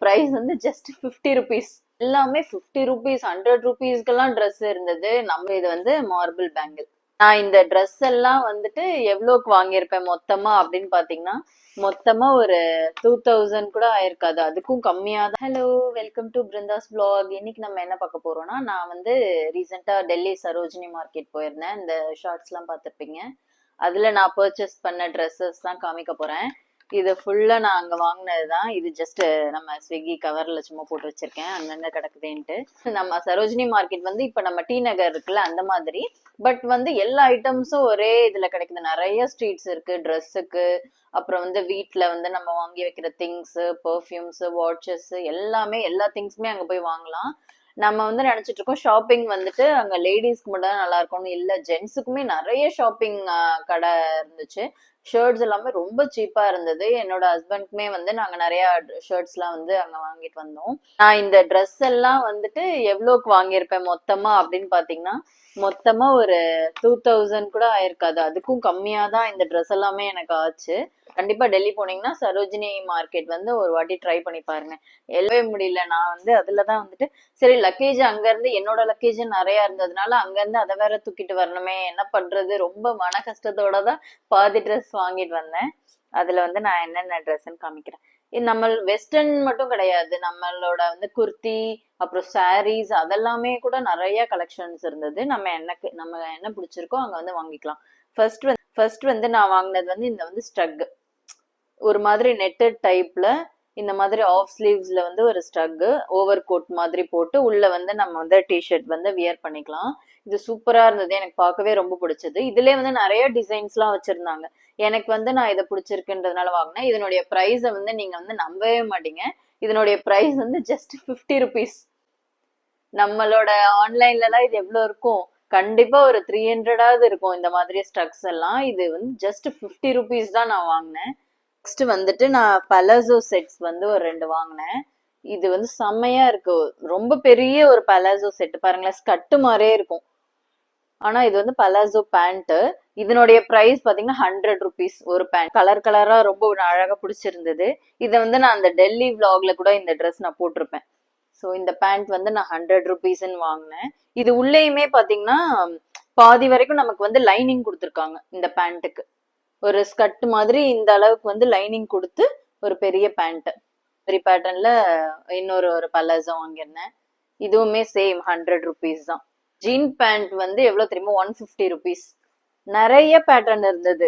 Price வந்து just 50 rupees. எல்லாமே 50 rupees 100 ருபீஸ்க்கெல்லாம் dress இருந்தது. நம்ம இது வந்து மார்பிள் பேங்கிள். நான் இந்த ட்ரெஸ் எல்லாம் வந்துட்டு எவ்வளோக்கு வாங்கியிருப்பேன் மொத்தமா அப்படின்னு பாத்தீங்கன்னா, மொத்தமா ஒரு 2000 கூட ஆயிருக்காது, அதுக்கும் கம்மியா தான். Hello, welcome to Brinda's vlog. இன்னைக்கு நம்ம என்ன பார்க்க போறோம்னா, நான் வந்து ரீசெண்டா டெல்லி சரோஜினி மார்க்கெட் போயிருந்தேன். இந்த ஷார்ட்ஸ் எல்லாம் பார்த்திருப்பீங்க. அதுல நான் பர்ச்சேஸ் பண்ண ட்ரெஸ்ஸஸ் தான் காமிக்க போறேன். இது ஃபுல்லா நான் அங்க வாங்கினதுதான். இது ஜஸ்ட் நம்ம ஸ்விக்கி கவர்ல சும்மா போட்டு வச்சிருக்கேன், அங்கங்க கிடக்குதுன்ட்டு. நம்ம சரோஜினி மார்க்கெட் வந்து இப்ப நம்ம டி நகர் இருக்குல்ல அந்த மாதிரி, பட் வந்து எல்லா ஐட்டம்ஸும் ஒரே இதுல கிடைக்குது. நிறைய ஸ்ட்ரீட்ஸ் இருக்கு ட்ரெஸ்ஸுக்கு, அப்புறம் வந்து வீட்டுல வந்து நம்ம வாங்கி வைக்கிற திங்ஸ், பெர்ஃப்யூம்ஸ், வாட்சஸ், எல்லாமே எல்லா திங்ஸுமே அங்க போய் வாங்கலாம். நம்ம வந்து நினைச்சிட்டு இருக்கோம் ஷாப்பிங் வந்துட்டு அங்க லேடிஸ்க்கு மட்டும் தான் நல்லா இருக்கும்னு. இல்ல, ஜென்ஸுக்குமே நிறைய ஷாப்பிங் கடை இருந்துச்சு. ஷர்ட்ஸ் எல்லாமே ரொம்ப சீப்பா இருந்தது. என்னோட ஹஸ்பண்ட்க்குமே வந்து நாங்க நிறைய ஷர்ட்ஸ் எல்லாம் வந்து அங்க வாங்கிட்டு வந்தோம். நான் இந்த ட்ரெஸ் எல்லாம் வந்துட்டு எவ்வளோக்கு வாங்கியிருப்பேன் மொத்தமா அப்படின்னு பாத்தீங்கன்னா, மொத்தமா ஒரு 2000 கூட ஆயிருக்காது, அதுக்கும் கம்மியா தான் இந்த ட்ரெஸ் எல்லாமே எனக்கு ஆச்சு. கண்டிப்பா டெல்லி போனீங்கன்னா சரோஜினி மார்க்கெட் வந்து ஒரு வாட்டி ட்ரை பண்ணி பாருங்க. எல்லவே முடியல. நான் வந்து அதுலதான் வந்துட்டு சரி, லக்கேஜ் அங்க இருந்து என்னோட லக்கேஜ் நிறைய இருந்ததுனால அங்க இருந்து அதை வேற தூக்கிட்டு வரணுமே, என்ன பண்றது, ரொம்ப மன கஷ்டத்தோட தான் பாதி ட்ரெஸ் வாங்கிட்டு வந்தேன். அதுல வந்து நான் என்னென்ன ட்ரெஸ்ன்னு காமிக்கிறேன். இது நம்ம வெஸ்டர்ன் மட்டும் கிடையாது, நம்மளோட வந்து குர்த்தி, அப்புறம் சாரீஸ், அதெல்லாமே கூட நிறைய கலெக்ஷன்ஸ் இருந்தது. நம்ம என்ன பிடிச்சிருக்கோ அங்க வந்து வாங்கிக்கலாம். ஃபர்ஸ்ட் வந்து நான் வாங்கினது வந்து இந்த வந்து ஸ்ட்ரக், ஒரு மாதிரி நெட்டட் டைப்ல இந்த மாதிரி ஆஃப் ஸ்லீவ்ஸ்ல வந்து ஒரு ஸ்ட்ரக், ஓவர் கோட் மாதிரி போட்டு உள்ள வந்து நம்ம வந்து டிஷர்ட் வந்து வியர் பண்ணிக்கலாம். இது சூப்பரா இருந்தது, எனக்கு பார்க்கவே ரொம்ப பிடிச்சது. இதுலயே வந்து நிறைய டிசைன்ஸ் எல்லாம் வச்சிருந்தாங்க. எனக்கு வந்து நான் இதை பிடிச்சிருக்குன்றதுனால வாங்கினேன். இதனுடைய பிரைஸ வந்து நீங்க வந்து நம்பவே மாட்டீங்க. இதனுடைய பிரைஸ் வந்து ஜஸ்ட் 50 ருபீஸ். நம்மளோட ஆன்லைன்ல எல்லாம் இது எவ்வளவு இருக்கும், கண்டிப்பா ஒரு 300ஆவது இருக்கும் இந்த மாதிரி ஸ்ட்ரக்ஸ் எல்லாம். இது வந்து ஜஸ்ட் 50 ருபீஸ் தான் நான் வாங்கினேன். நெக்ஸ்ட் வந்துட்டு நான் பலாசோ செட்ஸ் வந்து ஒரு 2 வாங்கினேன். இது வந்து செம்மையா இருக்கு. ரொம்ப பெரிய ஒரு பலாசோ செட் பாருங்களேன், ஸ்கட்டு மாதிரியே இருக்கும். ஆனா இது வந்து பலாசோ பேண்ட். இதனுடைய பிரைஸ் பாத்தீங்கன்னா 100 ருபீஸ் ஒரு பேண்ட். கலர் கலரா ரொம்ப அழகா பிடிச்சிருந்தது. இதை வந்து நான் அந்த டெல்லி vlogல கூட இந்த ட்ரெஸ் நான் போட்டிருப்பேன். ஸோ இந்த பேண்ட் வந்து நான் 100 ருபீஸ்ன்னு வாங்கினேன். இது உள்ளேயுமே பாத்தீங்கன்னா பாதி வரைக்கும் நமக்கு வந்து லைனிங் கொடுத்துருக்காங்க இந்த பேண்ட்டுக்கு. ஒரு ஸ்கர்ட் மாதிரி இந்த அளவுக்கு வந்து லைனிங் கொடுத்து ஒரு பெரிய பேண்ட். பெரிய பேட்டர்ன்ல இன்னொரு பலாசோ வாங்கியிருந்தேன். இதுவுமே சேம் 100 ருபீஸ் தான். ஜீன் பேண்ட் வந்து எவ்வளவு தெரியுமா, 150 ருபீஸ். நிறைய பேட்டர்ன் இருந்தது,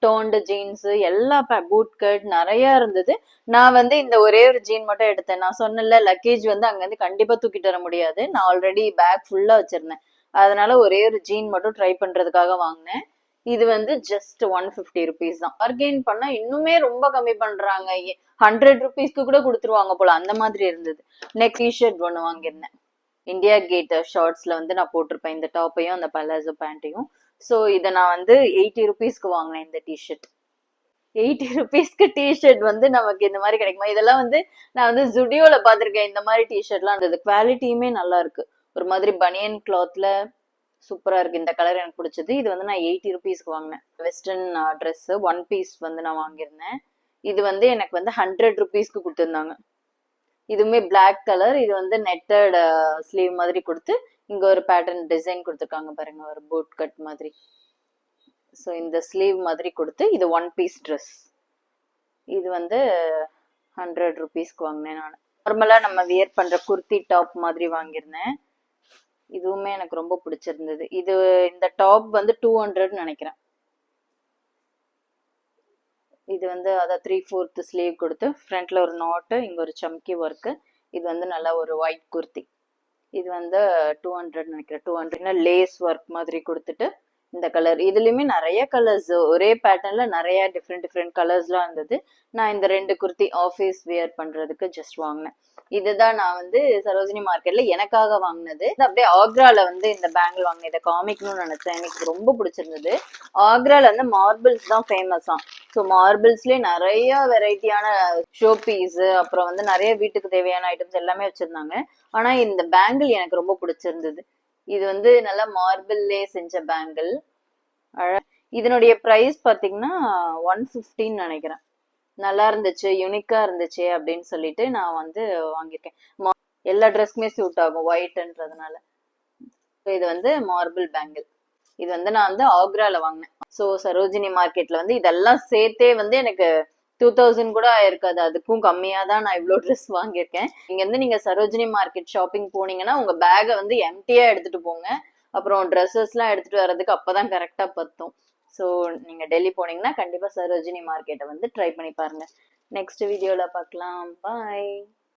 டோன்டு ஜீன்ஸ், எல்லா பூட் கட் நிறைய இருந்தது. நான் வந்து இந்த ஒரே ஒரு ஜீன் மட்டும் எடுத்தேன். நான் சொன்னல லக்கேஜ் வந்து அங்க இருந்து கண்டிப்பா தூக்கிட்டு வர முடியாது, நான் ஆல்ரெடி பேக் ஃபுல்லா வச்சிருந்தேன். அதனால ஒரே ஒரு ஜீன் மட்டும் ட்ரை பண்றதுக்காக வாங்கினேன். இது வந்து ஜஸ்ட் 150 ருபீஸ் தான். பார்கெயின் பண்ணா இன்னுமே ரொம்ப கம்மி பண்றாங்க. 100 ருபீஸ்க்கு கூட கொடுத்துருவாங்க போல, அந்த மாதிரி இருந்தது. நெக் டிஷர்ட் ஒண்ணு வாங்கியிருந்தேன். இந்தியா கேட் ஷார்ட்ஸ்ல வந்து நான் போட்டிருப்பேன் இந்த டாப்பையும் அந்த பலாசோ பேண்ட்டையும். ஸோ இதை நான் வந்து 80 ருபீஸ்க்கு வாங்கினேன் இந்த டிஷர்ட். 80 ருபீஸ்க்கு டிஷர்ட் வந்து நமக்கு இந்த மாதிரி கிடைக்குமா? இதெல்லாம் வந்து நான் வந்து ஜுடியோல பாத்திருக்கேன் இந்த மாதிரி டிஷர்ட்லாம் இருந்தது. குவாலிட்டியுமே நல்லா இருக்கு. ஒரு மாதிரி பனியன் கிளாத்ல சூப்பரா இருக்கு. இந்த கலர் எனக்கு பிடிச்சது. இது வந்து நான் 80 ருபீஸ்க்கு வாங்கினேன். வெஸ்டர்ன் ட்ரெஸ் ஒன் பீஸ் வந்து நான் வாங்கியிருந்தேன். இது வந்து எனக்கு வந்து 100 ருபீஸ்க்கு கொடுத்துருந்தாங்க. இதுவுமே பிளாக் கலர். இது வந்து நெட்டட் ஸ்லீவ் மாதிரி கொடுத்து இங்க ஒரு பேட்டர்ன் டிசைன் கொடுத்துருக்காங்க பாருங்க, ஒரு பூட் கட் மாதிரி. ஸோ இந்த ஸ்லீவ் மாதிரி கொடுத்து இது ஒன் பீஸ் ட்ரெஸ். இது வந்து 100 ருபீஸ்க்கு வாங்கினேன். நான் நார்மலா நம்ம வியர் பண்ற குர்த்தி டாப் மாதிரி வாங்கியிருந்தேன். இதுவுமே எனக்கு ரொம்ப பிடிச்சிருந்தது. இந்த டாப் வந்து 200 நினைக்கிறேன். இது வந்து அதை 3/4 ஸ்லீவ் கொடுத்து ஃப்ரண்ட்ல ஒரு நாட்டு, இங்க ஒரு சம்கி ஒர்க்கு. இது வந்து நல்லா ஒரு ஒயிட் குர்த்தி. இது வந்து 200 நினைக்கிறேன். 200 லேஸ் ஒர்க் மாதிரி கொடுத்துட்டு இந்த கலர். இதுலயுமே நிறைய கலர்ஸ், ஒரே பேட்டர்ன்ல நிறைய டிஃப்ரெண்ட் கலர்ஸ்லாம் இருந்தது. நான் இந்த 2 குர்த்தி ஆஃபீஸ் வியர் பண்றதுக்கு ஜஸ்ட் வாங்கினேன். இதுதான் நான் வந்து சரோஜினி மார்க்கெட்ல எனக்காக வாங்கினது. அப்படியே ஆக்ரால வந்து இந்த பேங்கிள் வாங்கினேன். இதை காமிக்கணும்னு நினைச்சேன், எனக்கு ரொம்ப பிடிச்சிருந்தது. ஆக்ரால வந்து மார்பிள்ஸ் தான் ஃபேமஸா. ஸோ மார்பிள்ஸ்லயே நிறைய வெரைட்டியான ஷோ பீஸ், அப்புறம் வந்து நிறைய வீட்டுக்கு தேவையான ஐட்டம்ஸ் எல்லாமே வச்சிருந்தாங்க. ஆனா இந்த பேங்கிள் எனக்கு ரொம்ப பிடிச்சிருந்தது. இது வந்து நல்லா மார்பிள்லே செஞ்ச பேங்கிள். இதனுடைய பிரைஸ் பாத்தீங்கன்னா 150 நினைக்கிறேன். நல்லா இருந்துச்சு, யூனிக்கா இருந்துச்சு அப்படின்னு சொல்லிட்டு நான் வந்து வாங்கியிருக்கேன். எல்லா ட்ரெஸ்க்குமே சூட் ஆகும் ஒயிட்ன்றதுனால. இது வந்து மார்பிள் பேங்கிள். இது வந்து நான் வந்து ஆக்ரால வாங்கினேன். ஸோ சரோஜினி மார்க்கெட்ல வந்து இதெல்லாம் சேர்த்தே வந்து எனக்கு 2000 கூட ஆயிருக்காது, அதுக்கும் கம்மியா தான் நான் இவ்வளோ ட்ரெஸ் வாங்கியிருக்கேன். இங்க இருந்து நீங்க சரோஜினி மார்க்கெட் ஷாப்பிங் போனீங்கன்னா உங்க பேக்கை வந்து எம்டியா எடுத்துட்டு போங்க. அப்புறம் ட்ரெஸ்ஸஸ்லாம் எடுத்துட்டு வர்றதுக்கு அப்பதான் கரெக்டா பத்தும். ஸோ நீங்க டெல்லி போனீங்கன்னா கண்டிப்பா சரோஜினி மார்க்கெட்டை வந்து ட்ரை பண்ணி பாருங்க. நெக்ஸ்ட் வீடியோல பார்க்கலாம். பாய்.